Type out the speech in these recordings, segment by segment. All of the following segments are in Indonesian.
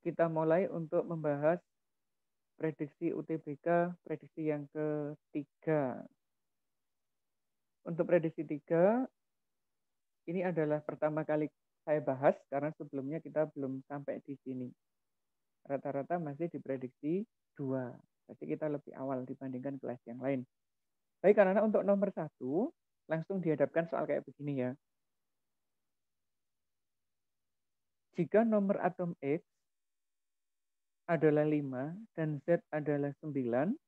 kita mulai untuk membahas prediksi UTBK, prediksi yang ketiga. Untuk prediksi 3, ini adalah pertama kali saya bahas karena sebelumnya kita belum sampai di sini. Rata-rata masih diprediksi 2. Jadi kita lebih awal dibandingkan kelas yang lain. Baik, karena untuk nomor 1, langsung dihadapkan soal kayak begini ya. Jika nomor atom X adalah 5 dan Z adalah 9,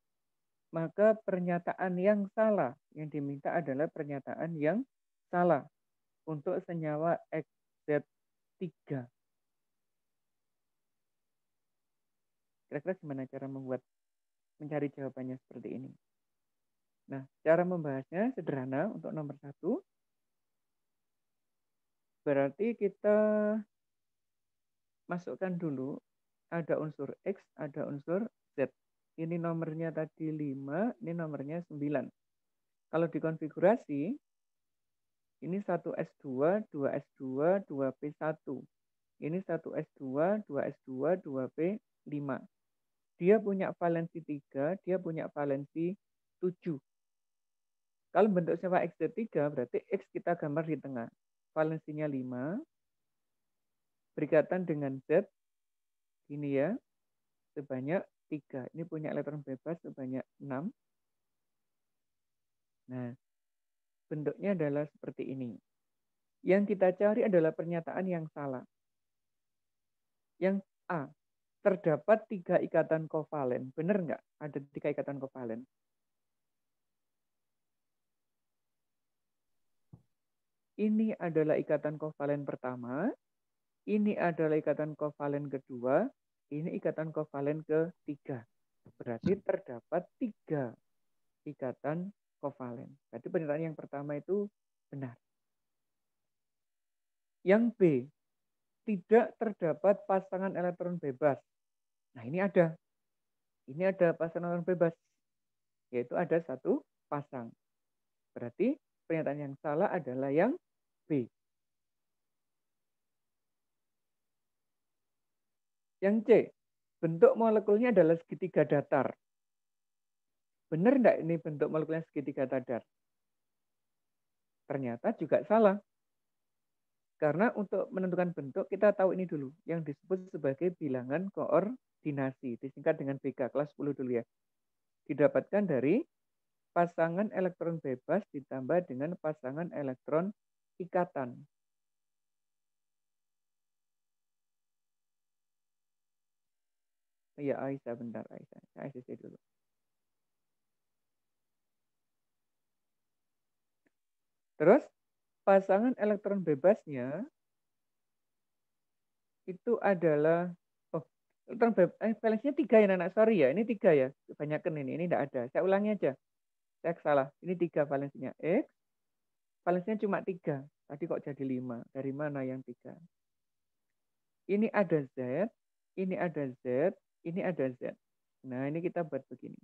maka pernyataan yang salah yang diminta adalah pernyataan yang salah untuk senyawa XZ3. Kira-kira gimana cara mencari jawabannya seperti ini? Nah, cara membahasnya sederhana untuk nomor 1. Berarti kita masukkan dulu ada unsur X, ada unsur Z. Ini nomornya tadi 5, ini nomornya 9. Kalau dikonfigurasi, ini 1S2, 2S2, 2P1. Ini 1S2, 2S2, 2P5. Dia punya valensi 3, dia punya valensi 7. Kalau bentuk senyawa XZ3, berarti X kita gambar di tengah. Valensinya 5, berikatan dengan Z, ini ya, sebanyak 3. Ini punya elektron bebas sebanyak 6. Nah, bentuknya adalah seperti ini. Yang kita cari adalah pernyataan yang salah. Yang A, terdapat 3 ikatan kovalen. Benar nggak? Ada 3 ikatan kovalen. Ini adalah ikatan kovalen pertama. Ini adalah ikatan kovalen kedua. Ini ikatan kovalen ketiga. Berarti terdapat 3 ikatan kovalen. Berarti pernyataan yang pertama itu benar. Yang B, tidak terdapat pasangan elektron bebas. Nah, ini ada. Ini ada pasangan elektron bebas. Yaitu ada 1 pasang. Berarti pernyataan yang salah adalah yang B. Yang C, bentuk molekulnya adalah segitiga datar. Benar enggak ini bentuk molekulnya segitiga datar? Ternyata juga salah. Karena untuk menentukan bentuk, kita tahu ini dulu. Yang disebut sebagai bilangan koordinasi. Disingkat dengan BK, kelas 10 dulu ya. Didapatkan dari pasangan elektron bebas ditambah dengan pasangan elektron ikatan. Ya, Aisyah, bentar Aisyah. Saya ACC dulu. Terus, pasangan elektron bebasnya itu adalah, elektron bebas, valensinya 3 ya anak, sorry ya, ini 3 ya. Kebanyakan ini tidak ada. Saya ulangi aja. Saya salah. Ini 3 valensinya X, valensinya cuma 3. Tadi kok jadi 5? Dari mana yang 3? Ini ada Z, ini ada Z, ini ada Z. Nah, ini kita buat begini.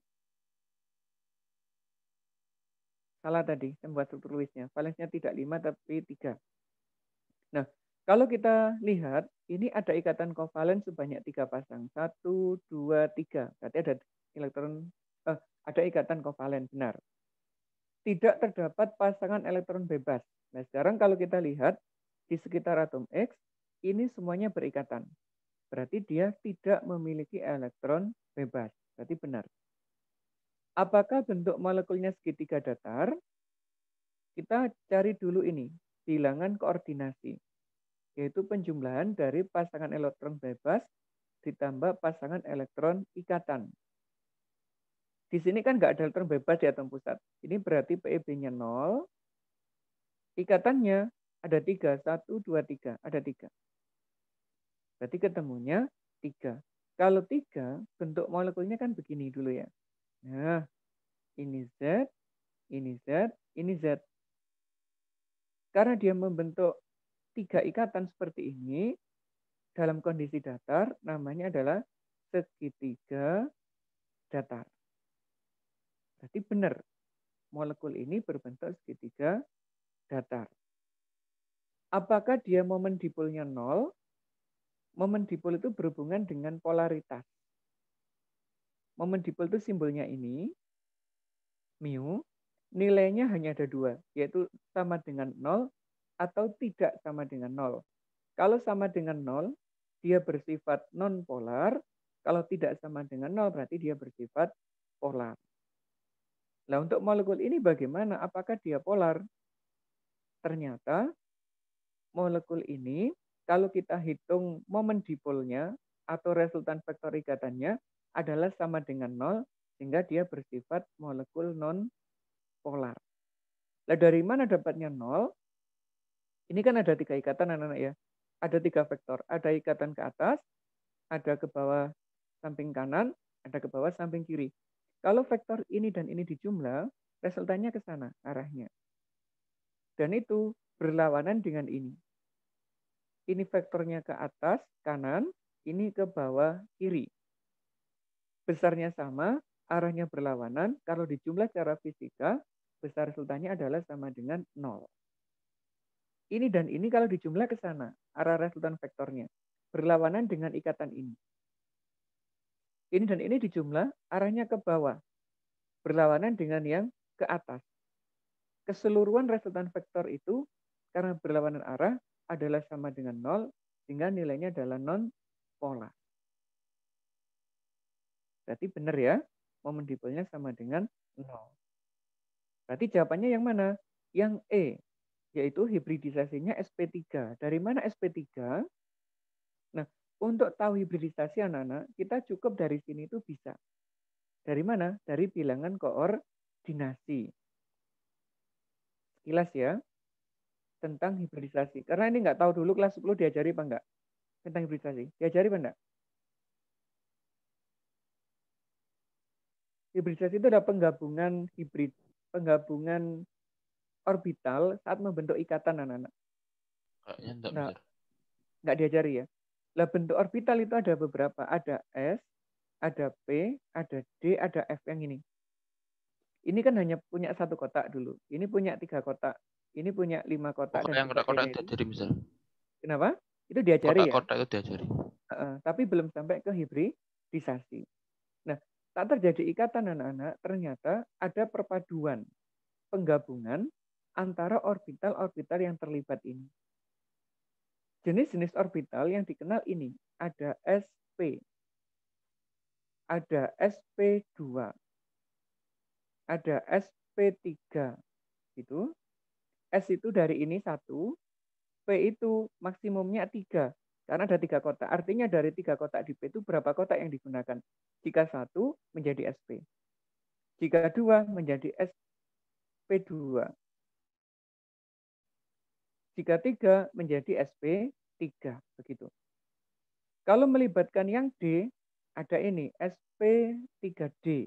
Salah tadi, saya buat struktur Lewis-nya. Valensinya tidak 5, tapi 3. Nah, kalau kita lihat, ini ada ikatan kovalen sebanyak 3 pasang. 1, 2, 3. Berarti ada ada ikatan kovalen, benar. Tidak terdapat pasangan elektron bebas. Nah, sekarang kalau kita lihat, di sekitar atom X, ini semuanya berikatan. Berarti dia tidak memiliki elektron bebas. Berarti benar. Apakah bentuk molekulnya segitiga datar? Kita cari dulu ini, bilangan koordinasi. Yaitu penjumlahan dari pasangan elektron bebas ditambah pasangan elektron ikatan. Di sini kan nggak ada elektron bebas di atom pusat. Ini berarti PEB-nya 0. Ikatannya ada 3. 1, 2, 3. Ada 3. Berarti ketemunya 3. Kalau 3, bentuk molekulnya kan begini dulu ya. Nah, ini Z, ini Z, ini Z. Karena dia membentuk 3 ikatan seperti ini, dalam kondisi datar, namanya adalah segitiga datar. Berarti benar, molekul ini berbentuk segitiga datar. Apakah dia momen dipolnya 0? Momen dipol itu berhubungan dengan polaritas. Momen dipol itu simbolnya ini, mu, nilainya hanya ada dua, yaitu sama dengan 0 atau tidak sama dengan 0. Kalau sama dengan 0, dia bersifat non-polar. Kalau tidak sama dengan 0, berarti dia bersifat polar. Nah, untuk molekul ini bagaimana? Apakah dia polar? Ternyata molekul ini, kalau kita hitung momen dipolnya atau resultan vektor ikatannya adalah sama dengan 0, sehingga dia bersifat molekul non-polar. Nah, dari mana dapatnya 0? Ini kan ada 3 ikatan anak-anak ya. Ada 3 vektor. Ada ikatan ke atas, ada ke bawah samping kanan, ada ke bawah samping kiri. Kalau vektor ini dan ini dijumlah, resultannya ke sana arahnya. Dan itu berlawanan dengan ini. Ini vektornya ke atas, kanan, ini ke bawah, kiri. Besarnya sama, arahnya berlawanan. Kalau dijumlah secara fisika, besar resultannya adalah sama dengan 0. Ini dan ini kalau dijumlah ke sana, arah resultan vektornya. Berlawanan dengan ikatan ini. Ini dan ini dijumlah, arahnya ke bawah. Berlawanan dengan yang ke atas. Keseluruhan resultan vektor itu, karena berlawanan arah, adalah sama dengan 0, sehingga nilainya adalah non-polar. Berarti benar ya, momen dipolnya sama dengan 0. Berarti jawabannya yang mana? Yang E, yaitu hibridisasinya sp3. Dari mana sp3? Nah, untuk tahu hibridisasi anak-anak, kita cukup dari sini itu bisa. Dari mana? Dari bilangan koordinasi. Sekilas ya, tentang hibridisasi. Karena ini nggak tahu dulu kelas 10 diajari apa enggak? Tentang hibridisasi. Diajari apa enggak? Hibridisasi itu adalah penggabungan orbital saat membentuk ikatan anak-anak. Kayaknya enggak Nah, bisa. nggak diajari ya. Lah bentuk orbital itu ada beberapa. Ada S, ada P, ada D, ada F yang ini. Ini kan hanya punya satu kotak dulu. Ini punya 3 kotak. Ini punya 5 kotak dan Pokoknya yang kotak-kotak sebagainya itu. diajari misal. Kenapa? Itu diajari ya. Kotak-kotak itu diajari. Tapi belum sampai ke hibridisasi. Nah, saat terjadi ikatan anak-anak, ternyata ada perpaduan, penggabungan antara orbital-orbital yang terlibat ini. Jenis-jenis orbital yang dikenal ini, ada sp, ada sp2, ada sp3, gitu. S itu dari ini 1, P itu maksimumnya 3, karena ada 3 kotak. Artinya dari 3 kotak di P itu berapa kotak yang digunakan? Jika 1 menjadi sp, jika 2 menjadi sp2, jika 3 menjadi sp3, begitu. Kalau melibatkan yang D, ada ini sp3d.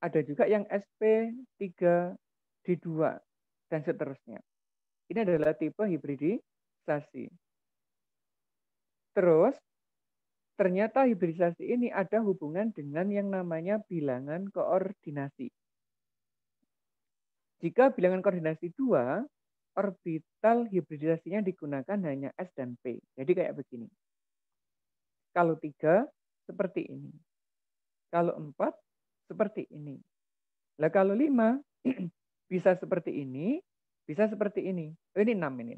Ada juga yang sp3d2 dan seterusnya. Ini adalah tipe hibridisasi. Terus ternyata hibridisasi ini ada hubungan dengan yang namanya bilangan koordinasi. Jika bilangan koordinasi 2, orbital hibridisasinya digunakan hanya S dan P. Jadi kayak begini. Kalau 3, seperti ini. Kalau 4, seperti ini. Lah kalau 5, bisa seperti ini, bisa seperti ini. Ini 6 ini.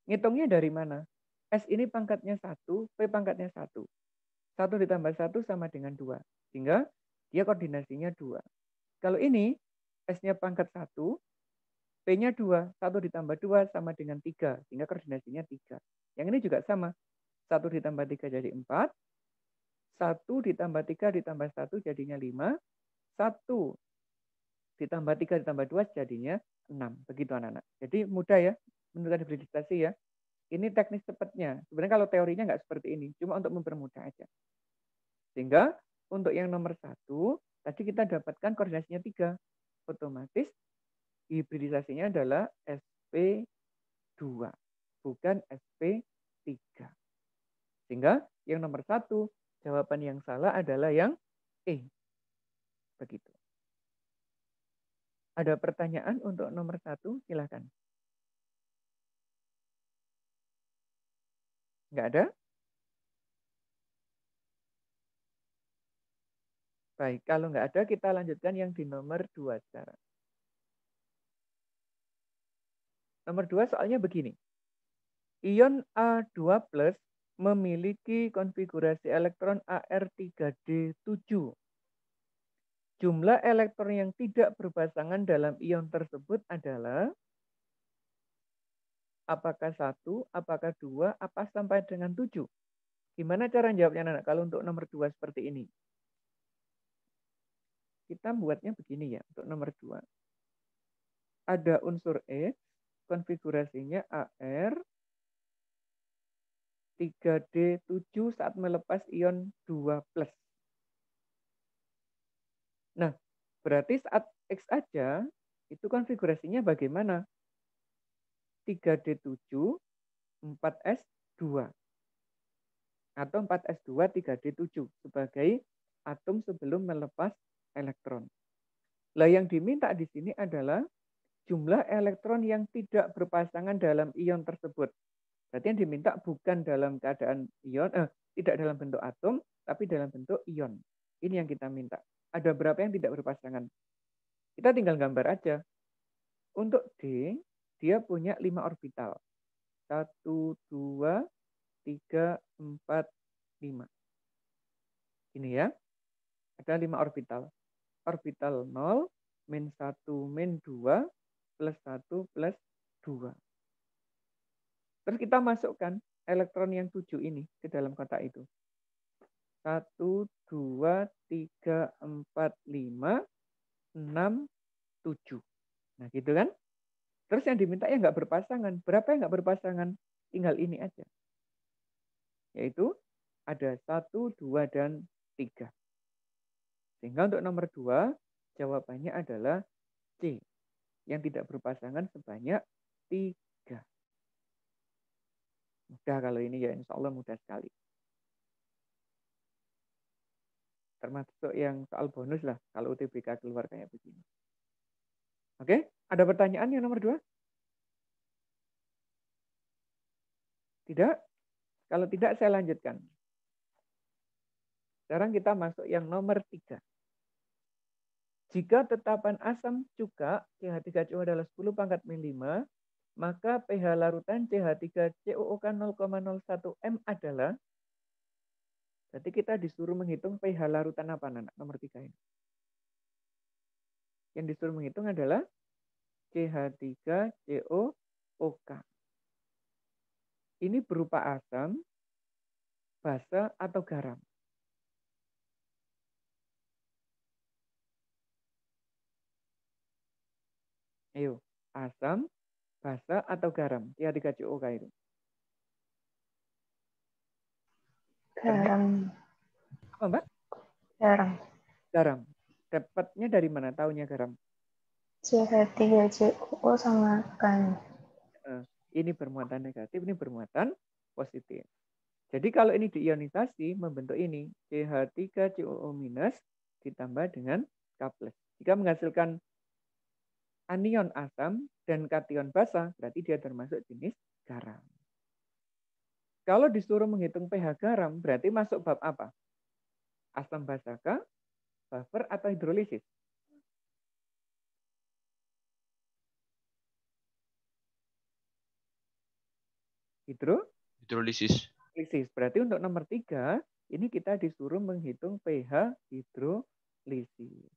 Ngitungnya dari mana? S ini pangkatnya 1, P pangkatnya 1. 1 ditambah 1 sama dengan 2. Sehingga dia koordinasinya 2. Kalau ini, S-nya pangkat 1, P-nya 2. 1 ditambah 2 sama dengan 3. Sehingga koordinasinya 3. Yang ini juga sama. 1 ditambah 3 jadi 4. 1 ditambah 3 ditambah 1 jadinya 5. 1 ditambah 3 ditambah 2 jadinya 6. Begitu anak-anak. Jadi mudah ya menentukan hibridisasi ya. Ini teknis cepatnya. Sebenarnya kalau teorinya nggak seperti ini. Cuma untuk mempermudah aja. Sehingga untuk yang nomor 1, tadi kita dapatkan koordinasinya 3. Otomatis hibridisasinya adalah sp2. Bukan sp3. Sehingga yang nomor 1, jawaban yang salah adalah yang E. Begitu. Ada pertanyaan untuk nomor 1? Silakan. Nggak ada? Baik, kalau nggak ada kita lanjutkan yang di nomor 2 sekarang. Nomor 2 soalnya begini. Ion A2+ memiliki konfigurasi elektron Ar3D7. Jumlah elektron yang tidak berpasangan dalam ion tersebut adalah apakah 1, apakah 2, apa sampai dengan 7? Gimana cara jawabnya anak kalau untuk nomor 2 seperti ini? Kita buatnya begini ya untuk nomor 2. Ada unsur E, konfigurasinya Ar 3D7 saat melepas ion 2+. Nah, berarti saat X aja, itu konfigurasinya bagaimana? 3D7, 4S2. Atau 4S2, 3D7 sebagai atom sebelum melepas elektron. Lah yang diminta di sini adalah jumlah elektron yang tidak berpasangan dalam ion tersebut. Berarti yang diminta bukan dalam keadaan ion, tidak dalam bentuk atom, tapi dalam bentuk ion. Ini yang kita minta. Ada berapa yang tidak berpasangan? Kita tinggal gambar aja. Untuk D, dia punya 5 orbital. 1, 2, 3, 4, 5. Ini ya. Ada 5 orbital. Orbital 0, min 1, min 2, plus 1, plus 2. Terus kita masukkan elektron yang 7 ini ke dalam kotak itu. 1, 2, 3, 4, 5, 6, 7. Nah gitu kan. Terus yang diminta ya nggak berpasangan. Berapa yang nggak berpasangan? Tinggal ini aja. Yaitu ada 1, 2, dan 3. Sehingga untuk nomor 2, jawabannya adalah C. Yang tidak berpasangan sebanyak 3. Mudah kalau ini ya, insya Allah mudah sekali. Termasuk yang soal bonus lah, kalau UTBK keluar kayak begini. Oke, ada pertanyaan yang nomor 2? Tidak? Kalau tidak, saya lanjutkan. Sekarang kita masuk yang nomor 3. Jika tetapan asam cuka CH3CO adalah 10 pangkat min 5, maka pH larutan CH3COOK 0,01 M adalah, berarti kita disuruh menghitung pH larutan apa, anak? Nomor 3 ini. Yang disuruh menghitung adalah CH3COOK. Ini berupa asam, basa, atau garam. Ayo, asam, basa, atau garam? CH3COOK itu. Garam. Apa, Mbak? Garam. Garam. Dapatnya dari mana? Taunya garam. CH3COO sama kan. Ini bermuatan negatif, ini bermuatan positif. Jadi kalau ini diionisasi membentuk ini CH3COO- ditambah dengan K+. Jika menghasilkan anion asam dan kation basa, berarti dia termasuk jenis garam. Kalau disuruh menghitung pH garam, berarti masuk bab apa? Asam basaka, buffer, atau hidrolisis? Hidrolisis. Berarti untuk nomor 3, ini kita disuruh menghitung pH hidrolisis.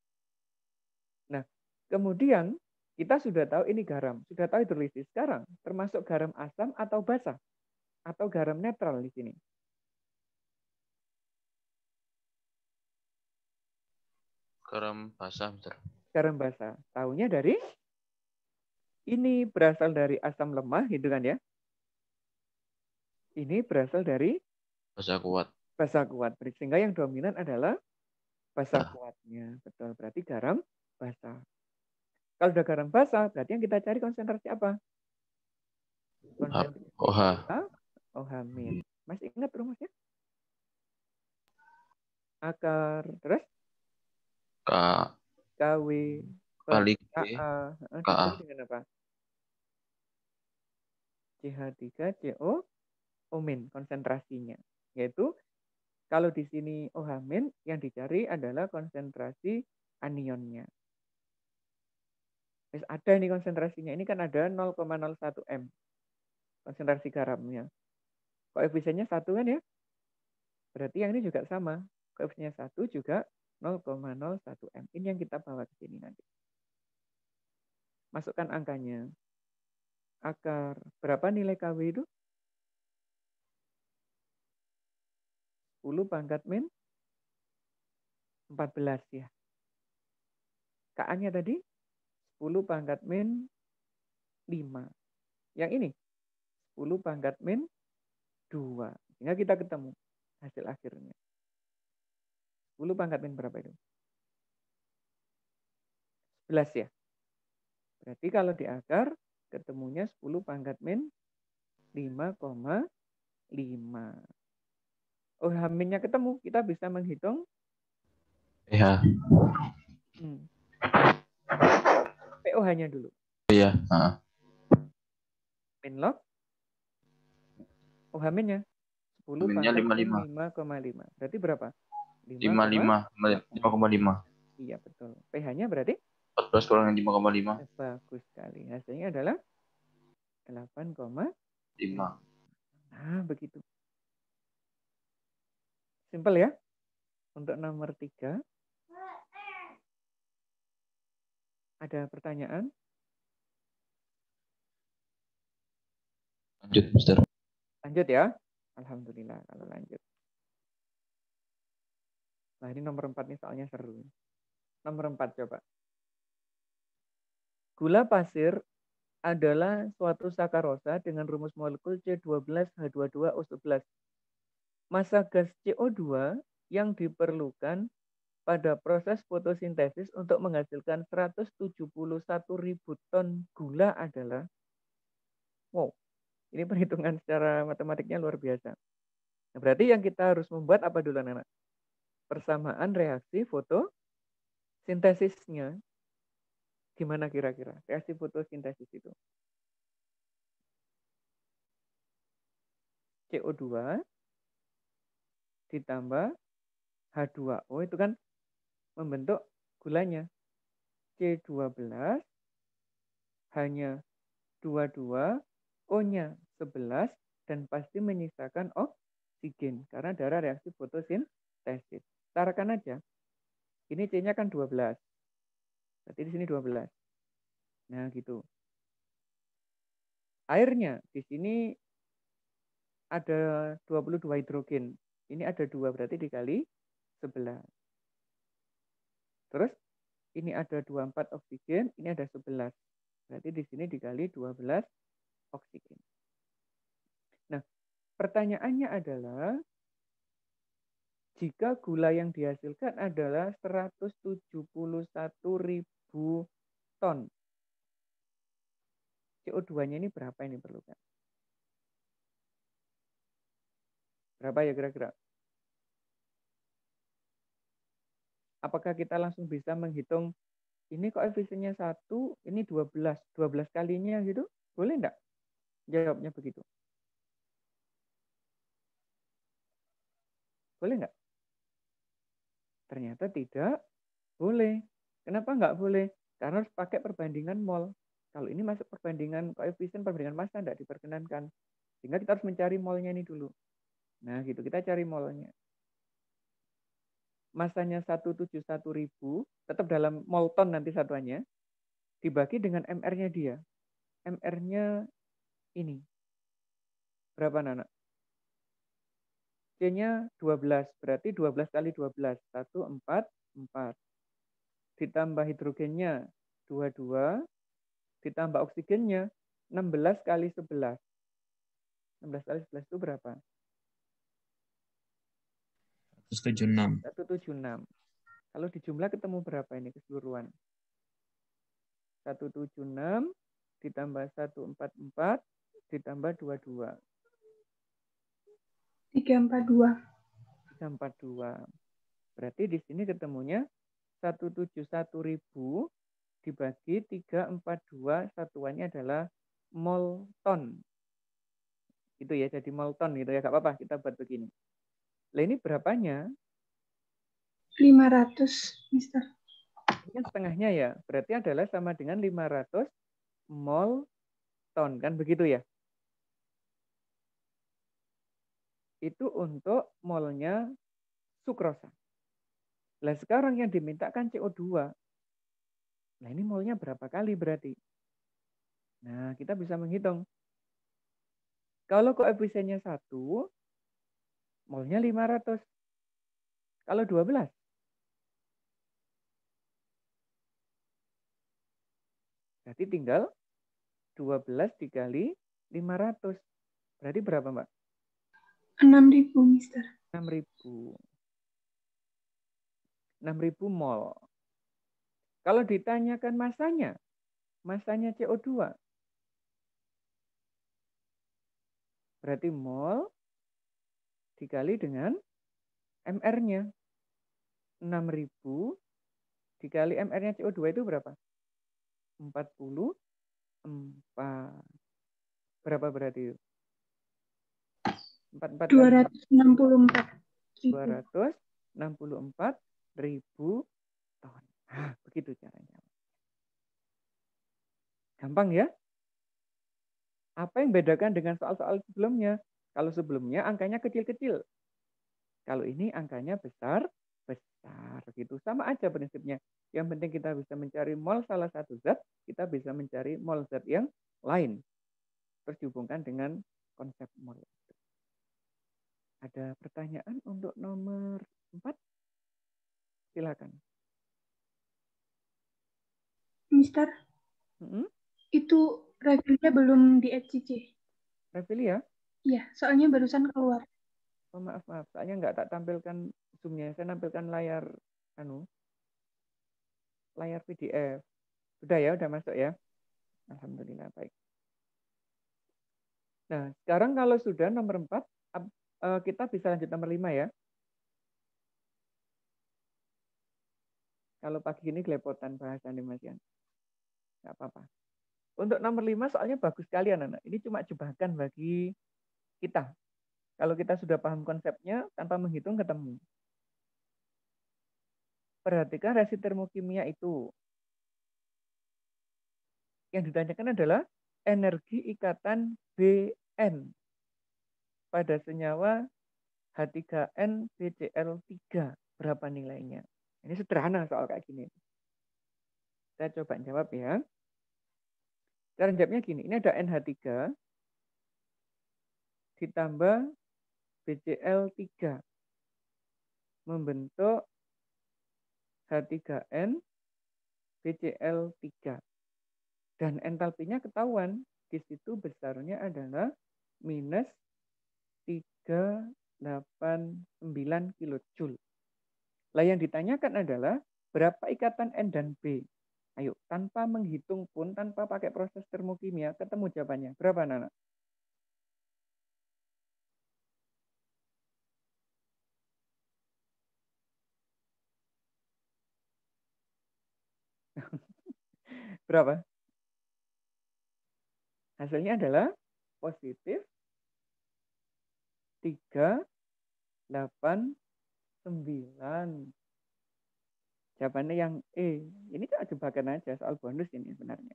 Nah, kemudian kita sudah tahu ini garam, sudah tahu hidrolisis. Sekarang termasuk garam asam atau basa? Atau garam netral di sini? Garam basa, Mister. Garam basa. Tahunya dari ini berasal dari asam lemah, gitu kan ya? Ini berasal dari Basa kuat. basa kuat. Sehingga yang dominan adalah basa kuatnya. Betul, berarti garam basa. Kalau udah garam basa, berarti yang kita cari konsentrasi apa? Konsentrasi OH. OH-. Masih ingat rumusnya? Akar, terus? KW kali KA. KA. Dengan apa? CH3CO O-, konsentrasinya. Yaitu kalau di sini OH- yang dicari adalah konsentrasi anionnya. Terus ada ini konsentrasinya. Ini kan ada 0,01 M. Konsentrasi garamnya. Koefisiennya 1 kan ya? Berarti yang ini juga sama. Koefisiennya 1 juga 0,01 M. Ini yang kita bawa ke sini nanti. Masukkan angkanya. Akar berapa nilai KW itu? 10 pangkat min 14 ya. Ka-nya tadi 10 pangkat min 5. Yang ini 10 pangkat min 2. Sehingga kita ketemu hasil akhirnya. 10 pangkat min berapa itu? 11 ya. Berarti kalau di akar ketemunya 10 pangkat min 5,5. OH-nya ketemu, kita bisa menghitung PH. POH-nya dulu. Iya. Min log OH-nya 10 Minnya pangkat min 55. 5,5. Berarti berapa? 5,5. Iya, betul. pH-nya berarti 14 kurang 5,5. bagus sekali. Hasilnya adalah 8,5. Nah, begitu. Simpel ya. Untuk nomor 3. Ada pertanyaan? Lanjut, Mister. Lanjut ya. Alhamdulillah kalau lanjut. Nah, ini nomor 4 nih soalnya seru. Nomor 4 coba. Gula pasir adalah suatu sakarosa dengan rumus molekul C12H22O11. Massa gas CO2 yang diperlukan pada proses fotosintesis untuk menghasilkan 171.000 ton gula adalah, wow, ini perhitungan secara matematiknya luar biasa. Nah, berarti yang kita harus membuat apa dulu anak-anak? Persamaan reaksi fotosintesisnya. Gimana kira-kira reaksi fotosintesis itu? CO2 ditambah H2O itu kan membentuk gulanya. C12 hanya 22, O-nya 11, dan pasti menyisakan oksigen karena darah reaksi fotosintesis. Tarakan aja. Ini C-nya kan 12. Berarti di sini 12. Nah, gitu. Airnya di sini ada 22 hidrogen. Ini ada 2, berarti dikali 11. Terus ini ada 24 oksigen, ini ada 11. Berarti di sini dikali 12 oksigen. Nah, pertanyaannya adalah jika gula yang dihasilkan adalah 171.000 ton. CO2-nya ini berapa yang diperlukan? Berapa ya kira-kira? Apakah kita langsung bisa menghitung ini koefisiennya 1, ini 12. 12 kalinya gitu? Boleh enggak? Jawabnya begitu. Boleh enggak? Ternyata tidak boleh. Kenapa enggak boleh? Karena harus pakai perbandingan mol. Kalau ini masuk perbandingan koefisien, perbandingan massa enggak diperkenankan. Sehingga kita harus mencari molnya ini dulu. Nah gitu, kita cari molnya. Massanya 171.000, tetap dalam mol ton nanti satuannya, dibagi dengan MR-nya dia. MR-nya ini. Berapa anak? C-nya 12, berarti 12 kali 12. 144. Ditambah hidrogennya 22, ditambah oksigennya 16 kali 11. 16 kali 11 itu berapa? 176. 176. Kalau dijumlah ketemu berapa ini keseluruhan? 176 ditambah 144 ditambah 22. 342. 342. Berarti di sini ketemunya 171.000 dibagi 342, satuannya adalah mol ton. Itu ya, jadi molton gitu ya, nggak apa-apa, kita buat begini. Lah ini berapanya? 500, Mister. Ini kan setengahnya ya, berarti adalah sama dengan 500 mol ton, kan begitu ya? Itu untuk molnya sukrosa. Lah sekarang yang dimintakan CO2. Nah ini molnya berapa kali berarti? Nah kita bisa menghitung. Kalau koefisiennya 1, molnya 500. Kalau 12, berarti tinggal 12 dikali 500. Berarti berapa, Mbak? 6.000, Mister. 6.000. 6.000 mol. Kalau ditanyakan masanya CO2, berarti mol dikali dengan MR-nya. 6.000 dikali MR-nya CO2 itu berapa? 44. Berapa berarti itu? 44 kali 264.000 ton. Nah, begitu caranya. Gampang ya? Apa yang bedakan dengan soal-soal sebelumnya? Kalau sebelumnya angkanya kecil-kecil. Kalau ini angkanya besar gitu. Sama aja prinsipnya. Yang penting kita bisa mencari mol salah satu zat, kita bisa mencari mol zat yang lain. Terus dihubungkan dengan konsep mol. Ada pertanyaan untuk nomor 4? Silakan. Mister, itu reviewnya belum di HCC. Review ya? Iya, soalnya barusan keluar. Oh, maaf. Soalnya nggak tak tampilkan zoom-nya. Saya nampilkan layar PDF. Sudah ya, udah masuk ya? Alhamdulillah, baik. Nah, sekarang kalau sudah nomor 4, kita bisa lanjut nomor 5 ya. Kalau pagi ini gelepotan bahasa nih Mas Yan. Nggak apa-apa. Untuk nomor 5 soalnya bagus sekali anak-anak. Ini cuma jebakan bagi kita. Kalau kita sudah paham konsepnya, tanpa menghitung ketemu. Perhatikan reaksi termokimia itu. Yang ditanyakan adalah energi ikatan Bn pada senyawa H3N BCl3. Berapa nilainya? Ini sederhana soal kayak gini. Saya coba jawab ya. Cara jawabnya gini, ini ada NH3 ditambah BCl3 membentuk H3N BCl3. Dan entalpinya ketahuan, di situ besarnya adalah minus 389 kilojoule. Lah yang ditanyakan adalah berapa ikatan N dan B? Ayo, tanpa menghitung pun, tanpa pakai proses termokimia, ketemu jawabannya. Berapa, Nana? Berapa? Hasilnya adalah positif 389. Jawabannya yang E. Ini cuma jebakan aja, soal bonus ini sebenarnya.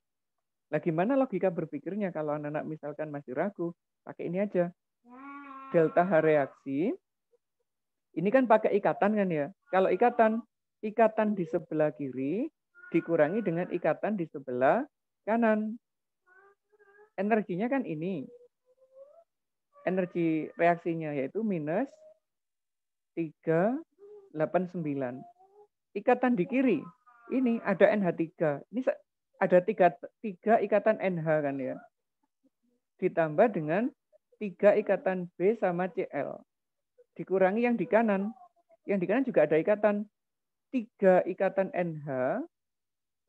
Lah gimana logika berpikirnya kalau anak-anak misalkan masih ragu? Pakai ini aja. Delta H reaksi. Ini kan pakai ikatan kan ya. Kalau ikatan di sebelah kiri dikurangi dengan ikatan di sebelah kanan. Energinya kan ini. Energi reaksinya yaitu minus 389. Ikatan di kiri, ini ada NH3. Ini ada tiga ikatan NH kan ya. Ditambah dengan 3 ikatan B sama Cl. Dikurangi yang di kanan. Yang di kanan juga ada ikatan. 3 ikatan NH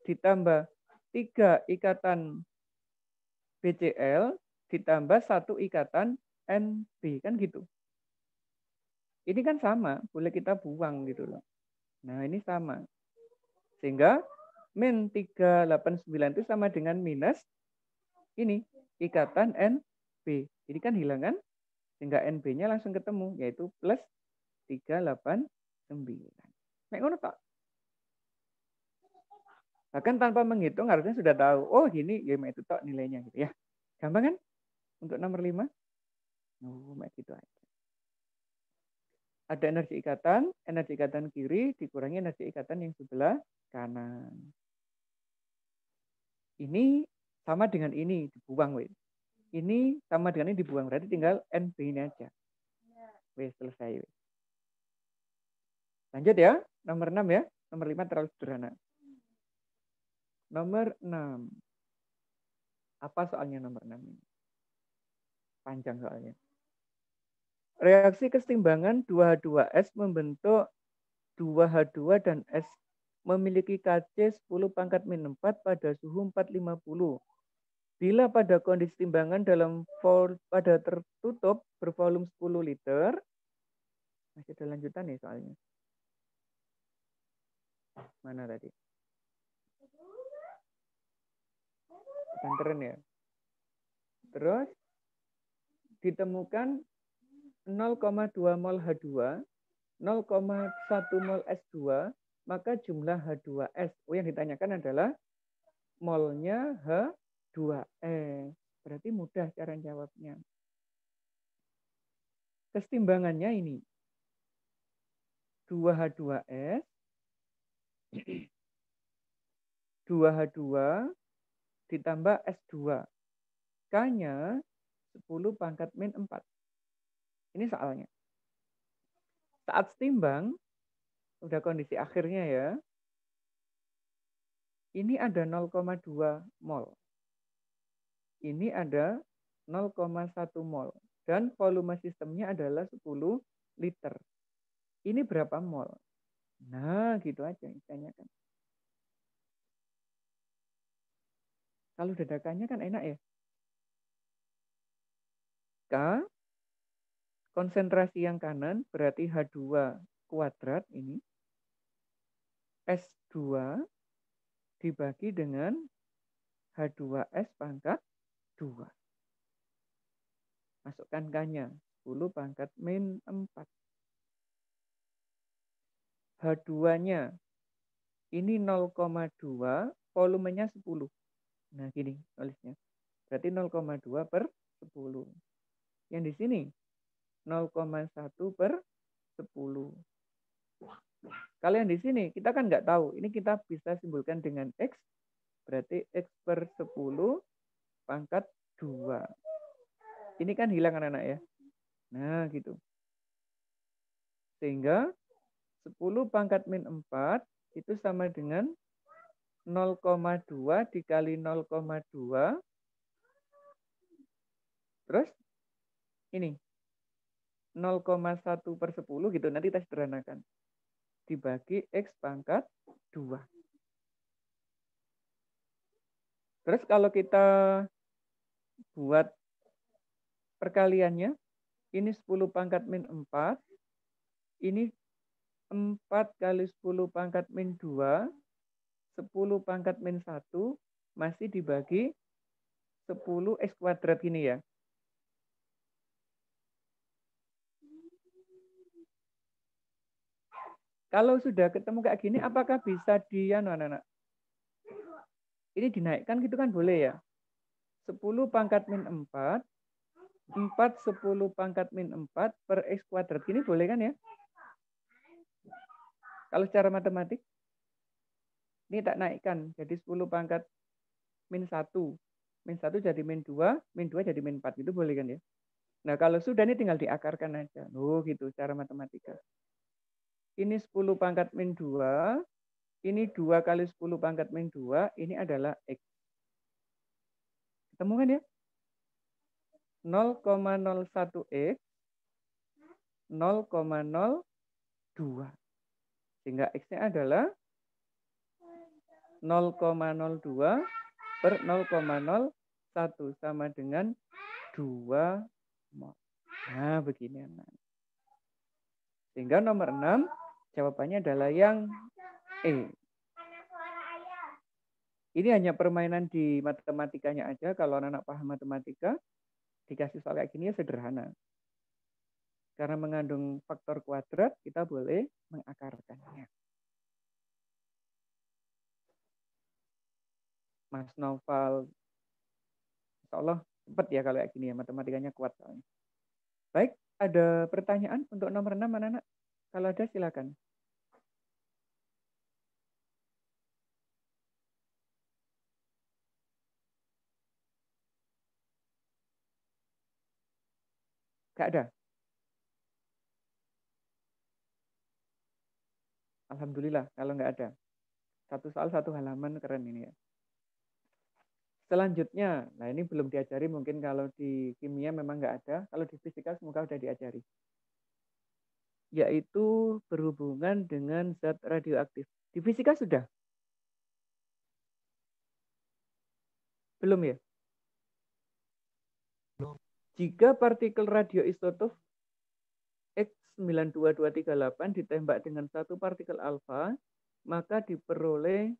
ditambah 3 ikatan BCl ditambah 1 ikatan NB. Kan gitu. Ini kan sama, boleh kita buang gitu loh. Nah, ini sama. Sehingga min 389 itu sama dengan minus ini, ikatan N B. Ini kan hilang kan? Sehingga NB-nya langsung ketemu, yaitu plus 389. Nek ngono tok. Bahkan tanpa menghitung harusnya sudah tahu, oh gini, ya itu tok nilainya gitu ya. Gampang kan? Untuk nomor 5. Oh, gitu aja. Ada energi ikatan kiri dikurangi energi ikatan yang sebelah kanan. Ini sama dengan ini, dibuang. Weh. Ini sama dengan ini dibuang, berarti tinggal NB ini aja. Weh, selesai. Weh. Lanjut ya, nomor 6 ya. Nomor 5 terlalu sederhana. Nomor 6. Apa soalnya nomor 6 ini? Panjang soalnya. Reaksi kesetimbangan 2H2S membentuk 2H2 dan S memiliki Kc 10 pangkat min 4 pada suhu 450. Bila pada kondisi timbangan pada tertutup bervolume 10 liter, masih ada lanjutan nih soalnya. Mana tadi? Banteran ya. Terus ditemukan 0,2 mol H2, 0,1 mol S2, maka jumlah H2S. Oh, yang ditanyakan adalah molnya H2S. Berarti mudah cara jawabnya. Kesetimbangannya ini. 2H2S, 2H2 ditambah S2. K-nya 10 pangkat min 4. Ini soalnya. Saat setimbang, udah kondisi akhirnya ya, ini ada 0,2 mol. Ini ada 0,1 mol. Dan volume sistemnya adalah 10 liter. Ini berapa mol? Nah, gitu aja ditanyakan. Kalau dadakannya kan enak ya. K, konsentrasi yang kanan berarti H2 kuadrat ini. S2 dibagi dengan H2S pangkat 2. Masukkan K-nya. 10 pangkat min 4. H2-nya ini 0,2, volumenya 10. Nah, gini tulisnya. Berarti 0,2 per 10. Yang di sini 0,1 per 10. Kalau yang di sini kita kan nggak tahu. Ini kita bisa simpulkan dengan X. Berarti X per 10 pangkat 2. Ini kan hilang anak-anak ya. Nah, gitu. Sehingga 10 pangkat min 4 itu sama dengan 0,2 dikali 0,2. Terus ini 0,1 per 10 gitu. Nanti kita sederhanakan. Dibagi X pangkat 2. Terus kalau kita buat perkaliannya, ini 10 pangkat min 4. Ini 4 kali 10 pangkat min 2. 10 pangkat min 1 masih dibagi 10 X kuadrat gini ya. Kalau sudah ketemu kayak gini, apakah bisa anak-anak? Ini dinaikkan gitu kan boleh ya. 10 pangkat min 4. 4 10 pangkat min 4 per X kuadrat. Gini boleh kan ya? Kalau secara matematik. Ini tak naikkan. Jadi 10 pangkat min 1. Min 1 jadi min 2. Min 2 jadi min 4. Itu boleh kan ya? Nah kalau sudah ini tinggal diakarkan aja. Oh gitu cara matematika. Ini 10 pangkat min 2. Ini 2 kali 10 pangkat min 2. Ini adalah X. Ketemu kan ya? 0,01 X. 0,02. Sehingga X-nya adalah 0,02 per 0,01 sama dengan 2 mol. Nah, begini. Sehingga nomor 6 jawabannya adalah yang E. Ini hanya permainan di matematikanya aja. Kalau anak-anak paham matematika, dikasih soal kayak gini ya sederhana. Karena mengandung faktor kuadrat, kita boleh mengakarkannya. Mas Noval, insya Allah cepat ya kalau kayak gini ya, matematikanya kuat soalnya. Baik, ada pertanyaan untuk nomor 6, anak-anak? Kalau ada silakan. Gak ada? Alhamdulillah kalau nggak ada. Satu soal satu halaman, keren ini ya. Selanjutnya, nah ini belum diajari, mungkin kalau di kimia memang nggak ada, kalau di fisika semoga udah diajari. Yaitu berhubungan dengan zat radioaktif. Di fisika sudah? Belum ya? Belum. Jika partikel radioisotop X92238 ditembak dengan satu partikel alfa, maka diperoleh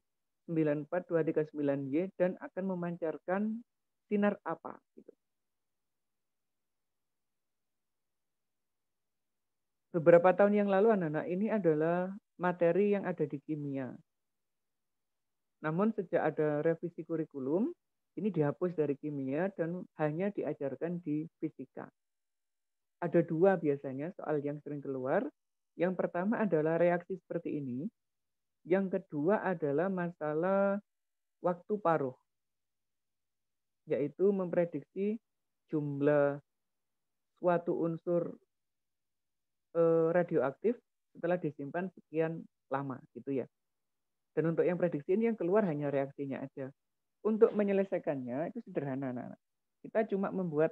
94239Y dan akan memancarkan sinar apa? Gitu. Beberapa tahun yang lalu, anak-anak, ini adalah materi yang ada di kimia. Namun sejak ada revisi kurikulum, ini dihapus dari kimia dan hanya diajarkan di fisika. Ada dua biasanya soal yang sering keluar. Yang pertama adalah reaksi seperti ini. Yang kedua adalah masalah waktu paruh, yaitu memprediksi jumlah suatu unsur radioaktif setelah disimpan sekian lama gitu ya. Dan untuk yang prediksi ini yang keluar hanya reaksinya aja. Untuk menyelesaikannya itu sederhana, anak-anak. Kita cuma membuat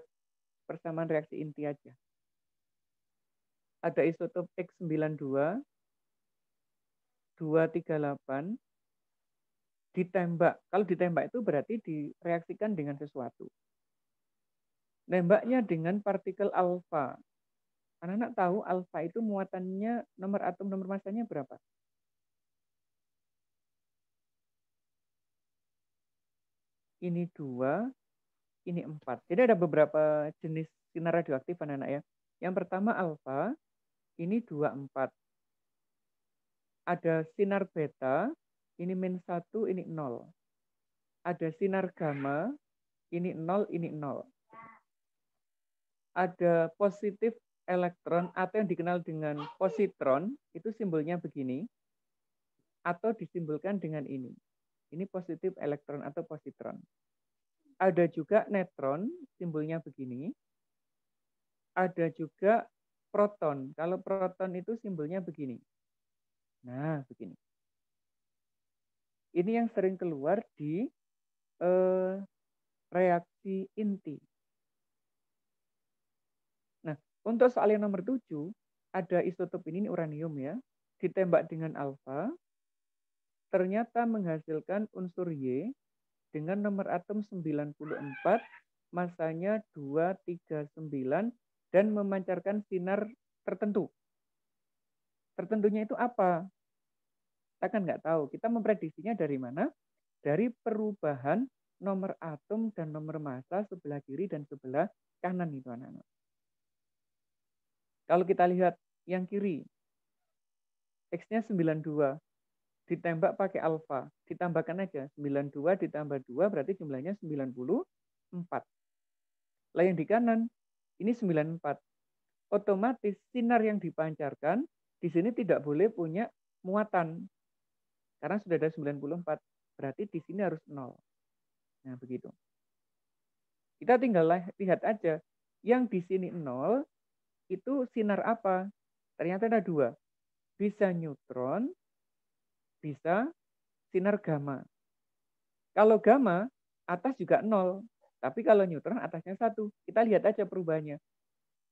persamaan reaksi inti aja. Ada isotop X92 238 ditembak. Kalau ditembak itu berarti direaksikan dengan sesuatu. Nembaknya dengan partikel alfa. Anak-anak tahu alfa itu muatannya, nomor atom, nomor masanya berapa? Ini 2, ini 4. Jadi ada beberapa jenis sinar radioaktif, anak-anak ya. Yang pertama alfa, ini 24. Ada sinar beta, ini -1, ini 0. Ada sinar gamma, ini 0, ini 0. Ada positif elektron atau yang dikenal dengan positron, itu simbolnya begini, atau disimbolkan dengan ini. Ini positif elektron atau positron. Ada juga netron, simbolnya begini. Ada juga proton. Kalau proton itu simbolnya begini. Nah, begini. Ini yang sering keluar di reaksi inti. Nah, untuk soal yang nomor 7, ada isotop ini uranium ya, ditembak dengan alfa, ternyata menghasilkan unsur Y dengan nomor atom 94, masanya 239, dan memancarkan sinar tertentu. Tertentunya itu apa? Kita kan nggak tahu. Kita memprediksinya dari mana? Dari perubahan nomor atom dan nomor massa sebelah kiri dan sebelah kanan itu, anak-anak. Kalau kita lihat yang kiri, X-nya 92, ditembak pakai alfa, ditambahkan aja, 92 ditambah 2 berarti jumlahnya 94. Lah yang di kanan, ini 94. Otomatis sinar yang dipancarkan di sini tidak boleh punya muatan. Karena sudah ada 94, berarti di sini harus 0. Nah, begitu. Kita tinggal lihat aja, yang di sini 0, itu sinar apa? Ternyata ada 2. Bisa neutron, bisa sinar gamma. Kalau gamma, atas juga 0. Tapi kalau neutron, atasnya 1. Kita lihat aja perubahannya.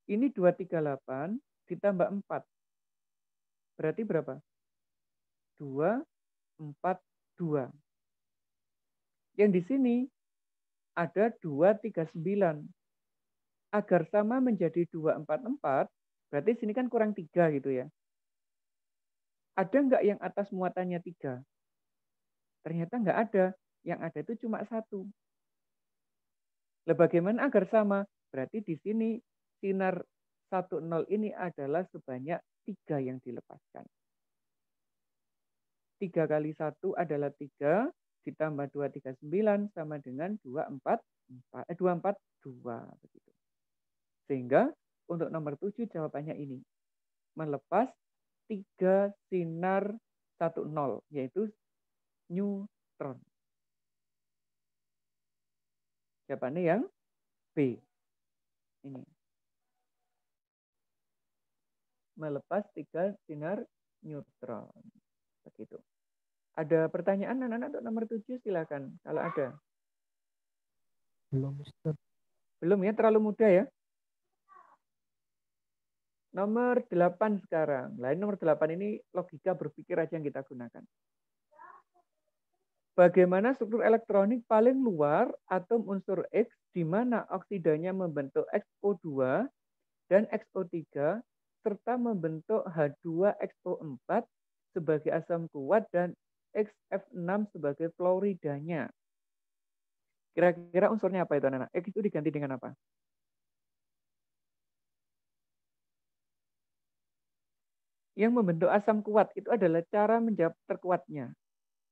Ini 238 ditambah 4. Berarti berapa? 2, 4, 2. Yang di sini ada 239. Agar sama menjadi 244, berarti sini kan kurang 3 gitu ya. Ada nggak yang atas muatannya 3? Ternyata nggak ada. Yang ada itu cuma 1. Lah bagaimana agar sama? Berarti di sini sinar 10 ini adalah sebanyak 3 yang dilepaskan. 3 kali 1 adalah 3, ditambah 2, 3, 9 sama dengan 242. Begitu. Sehingga untuk nomor 7 jawabannya ini. Melepas 3 sinar 10, yaitu neutron. Jawabannya yang B. Ini. Melepas 3 sinar neutron. Begitu. Ada pertanyaan anak-anak untuk nomor 7? Silakan kalau ada. Belum, Mister. Belum ya, terlalu mudah ya. Nomor 8 sekarang. Lain nomor 8 ini logika berpikir aja yang kita gunakan. Bagaimana struktur elektronik paling luar atom unsur X di mana oksidanya membentuk XO2 dan XO3 serta membentuk H2XO4 sebagai asam kuat dan XF6 sebagai fluoridanya. Kira-kira unsurnya apa itu anak-anak? X itu diganti dengan apa? Yang membentuk asam kuat itu adalah cara menjawab terkuatnya,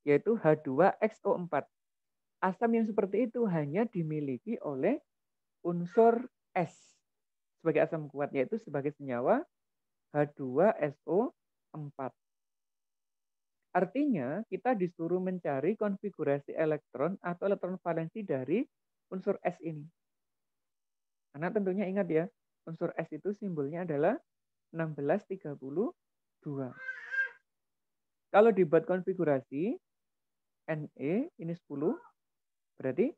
yaitu H2XO4. Asam yang seperti itu hanya dimiliki oleh unsur S sebagai asam kuat, yaitu sebagai senyawa H2SO4. Artinya, kita disuruh mencari konfigurasi elektron atau elektron valensi dari unsur S ini. Karena tentunya ingat ya, unsur S itu simbolnya adalah 1632. Kalau dibuat konfigurasi, Ne ini 10, berarti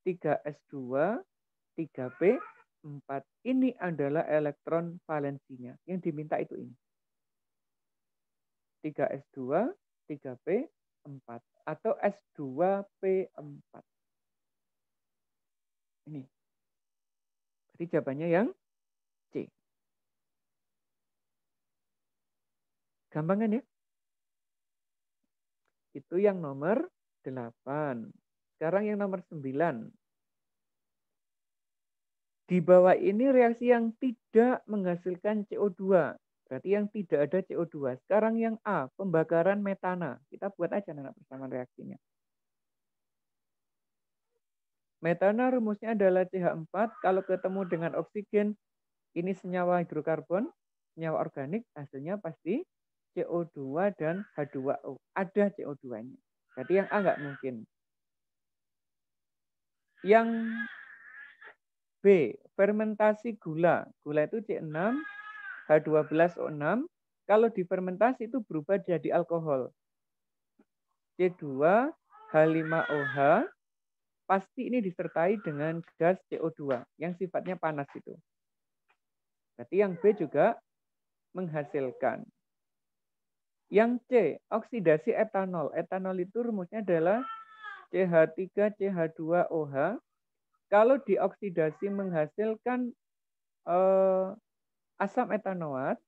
3S2, 3P4. Ini adalah elektron valensinya. Yang diminta itu ini. 3S2, 3P4 atau S2P4. Ini. Berarti jawabannya yang C. Gampang kan ya? Itu yang nomor 8. Sekarang yang nomor 9. Di bawah ini reaksi yang tidak menghasilkan CO2. Berarti yang tidak ada CO2. Sekarang yang A, pembakaran metana. Kita buat aja anak persamaan reaksinya. Metana rumusnya adalah CH4. Kalau ketemu dengan oksigen, ini senyawa hidrokarbon, senyawa organik, hasilnya pasti CO2 dan H2O. Ada CO2-nya. Berarti yang A nggak mungkin. Yang B, fermentasi gula. Gula itu C6, H12O6. Kalau difermentasi itu berubah jadi alkohol. C2, H5OH. Pasti ini disertai dengan gas CO2 yang sifatnya panas itu. Berarti yang B juga menghasilkan. Yang C, oksidasi etanol. Etanol itu rumusnya adalah CH3CH2OH. Kalau dioksidasi menghasilkan asam etanoat,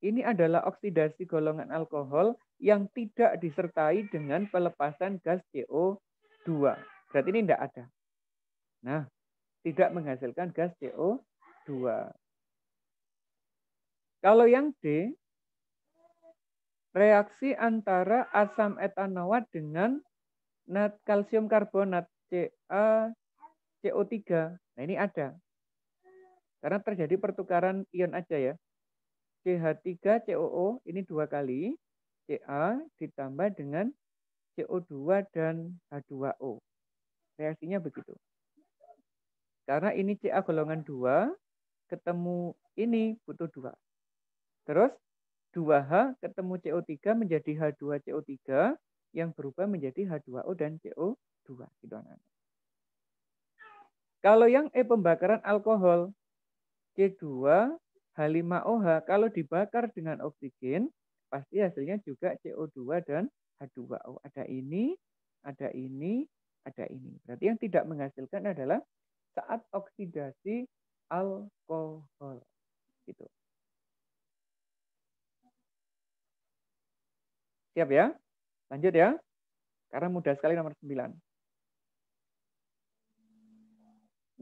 ini adalah oksidasi golongan alkohol yang tidak disertai dengan pelepasan gas CO2. Berarti ini tidak ada. Nah, tidak menghasilkan gas CO2. Kalau yang D, reaksi antara asam etanoat dengan kalsium karbonat CaCO3. Nah, ini ada. Karena terjadi pertukaran ion aja ya. CH3COO ini 2 kali, Ca ditambah dengan CO2 dan H2O. Reaksinya begitu. Karena ini Ca golongan 2, ketemu ini butuh 2. Terus 2H ketemu CO3 menjadi H2CO3 yang berubah menjadi H2O dan CO2. Gitu, anak-anak. Kalau yang E pembakaran alkohol, C2 H5OH kalau dibakar dengan oksigen, pasti hasilnya juga CO2 dan H2O. Ada ini, ada ini, ada ini. Berarti yang tidak menghasilkan adalah saat oksidasi alkohol. Gitu. Siap ya? Lanjut ya. Karena mudah sekali nomor 9.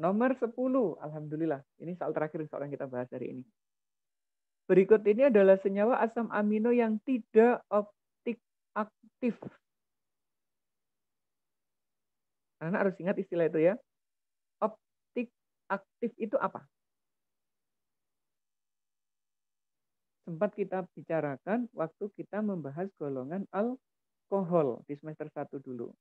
Nomor 10, alhamdulillah. Ini soal terakhir soal yang kita bahas hari ini. Berikut ini adalah senyawa asam amino yang tidak optik aktif. Anak harus ingat istilah itu ya. Optik aktif itu apa? Sempat kita bicarakan waktu kita membahas golongan alkohol di semester 1 dulu.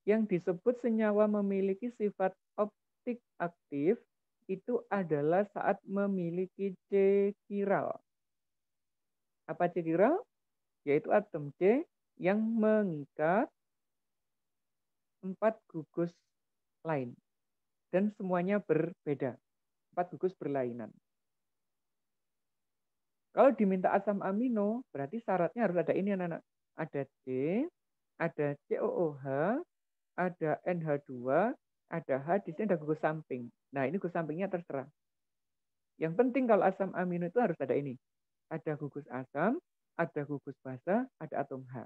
Yang disebut senyawa memiliki sifat optik aktif itu adalah saat memiliki C chiral. Apa C chiral? Yaitu atom C yang mengikat 4 gugus lain. Dan semuanya berbeda. 4 gugus berlainan. Kalau diminta asam amino, berarti syaratnya harus ada ini anak-anak. Ada C, ada COOH, ada NH2, ada H, di sini ada gugus samping. Nah, ini gugus sampingnya terserah. Yang penting kalau asam amino itu harus ada ini. Ada gugus asam, ada gugus basa, ada atom H.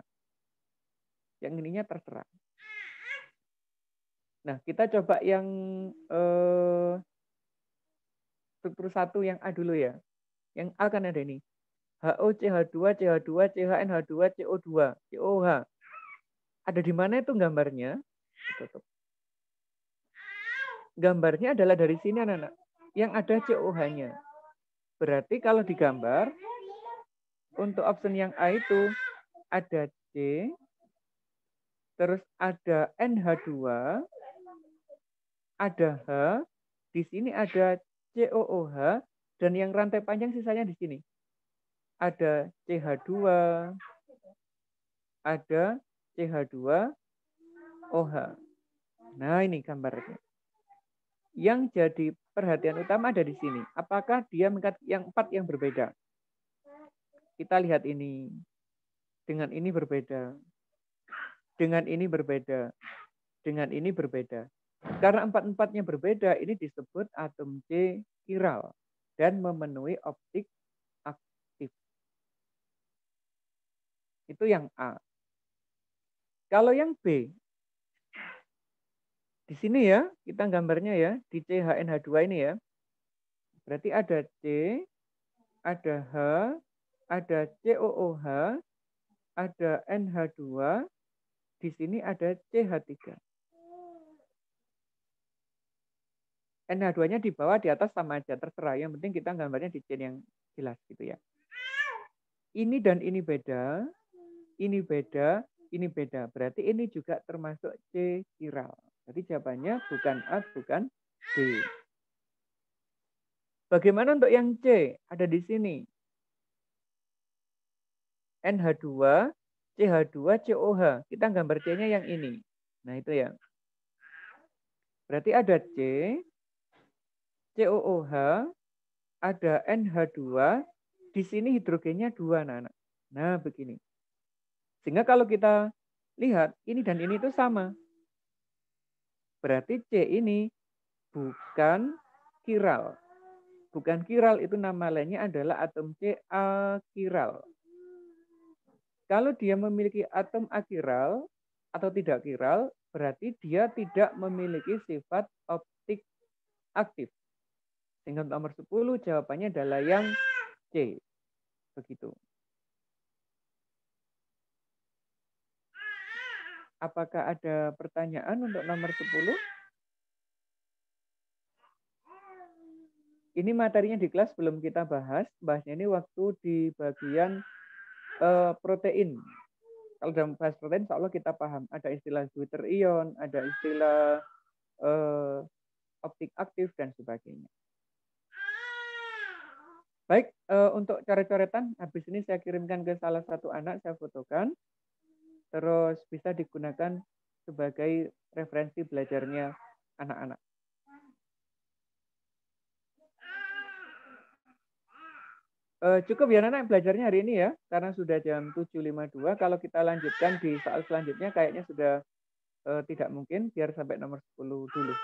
Yang ininya terserah. Nah, kita coba yang struktur 1 yang A dulu ya. Yang A kan ada ini. HO, CH2, CH2, CHNH2, CO2, COH. Ada di mana itu gambarnya? Tutup. Gambarnya adalah dari sini anak-anak. Yang ada COH-nya. Berarti kalau digambar, untuk option yang A itu ada C, terus ada NH2, ada H, di sini ada COOH, dan yang rantai panjang sisanya di sini. Ada CH2, ada CH2OH. Nah, ini gambarnya. Yang jadi perhatian utama ada di sini. Apakah dia mengangkat yang 4 yang berbeda? Kita lihat ini. Dengan ini berbeda. Dengan ini berbeda. Dengan ini berbeda. Karena 4-4-nya berbeda, ini disebut atom C chiral dan memenuhi optik aktif. Itu yang A. Kalau yang B, di sini ya, kita gambarnya ya, di CHNH2 ini ya. Berarti ada C, ada H, ada COOH, ada NH2, di sini ada CH3. NH2-nya di bawah, di atas sama aja, terserah. Yang penting kita gambarnya di chain yang jelas gitu ya. Ini dan ini beda, ini beda, ini beda. Berarti ini juga termasuk C chiral. Jadi jawabannya bukan A, bukan B. Bagaimana untuk yang C? Ada di sini. NH2, CH2, COH. Kita gambar C-nya yang ini. Nah itu ya. Berarti ada C, COOH, ada NH2, di sini hidrogennya 2 anak-anak. Nah begini. Sehingga kalau kita lihat ini dan ini itu sama. Berarti C ini bukan chiral. Bukan chiral, itu nama lainnya adalah atom C achiral. Kalau dia memiliki atom achiral atau tidak chiral, berarti dia tidak memiliki sifat optik aktif. Sehingga nomor 10 jawabannya adalah yang C. Begitu. Apakah ada pertanyaan untuk nomor 10? Ini materinya di kelas belum kita bahas. Bahasnya ini waktu di bagian protein. Kalau dalam bahas protein, insya Allah kita paham. Ada istilah Zwitter ion, ada istilah optik aktif, dan sebagainya. Baik, untuk coret-coretan, habis ini saya kirimkan ke salah satu anak, saya fotokan. Terus bisa digunakan sebagai referensi belajarnya anak-anak. Cukup ya anak-anak belajarnya hari ini ya, karena sudah jam 7.52. Kalau kita lanjutkan di soal selanjutnya kayaknya sudah tidak mungkin, biar sampai nomor 10 dulu.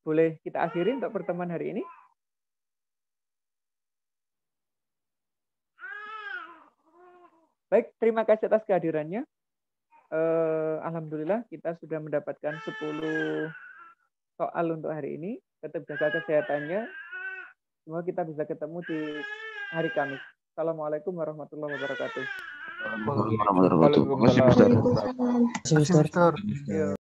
Boleh kita akhiri untuk pertemuan hari ini? Baik, terima kasih atas kehadirannya. Alhamdulillah kita sudah mendapatkan 10 soal untuk hari ini. Tetap jaga kesehatannya. Semoga kita bisa ketemu di hari Kamis. Assalamualaikum warahmatullahi wabarakatuh. Waalaikumsalam warahmatullahi wabarakatuh. Terima kasih, Mister. Waalaikumsalam. Mister.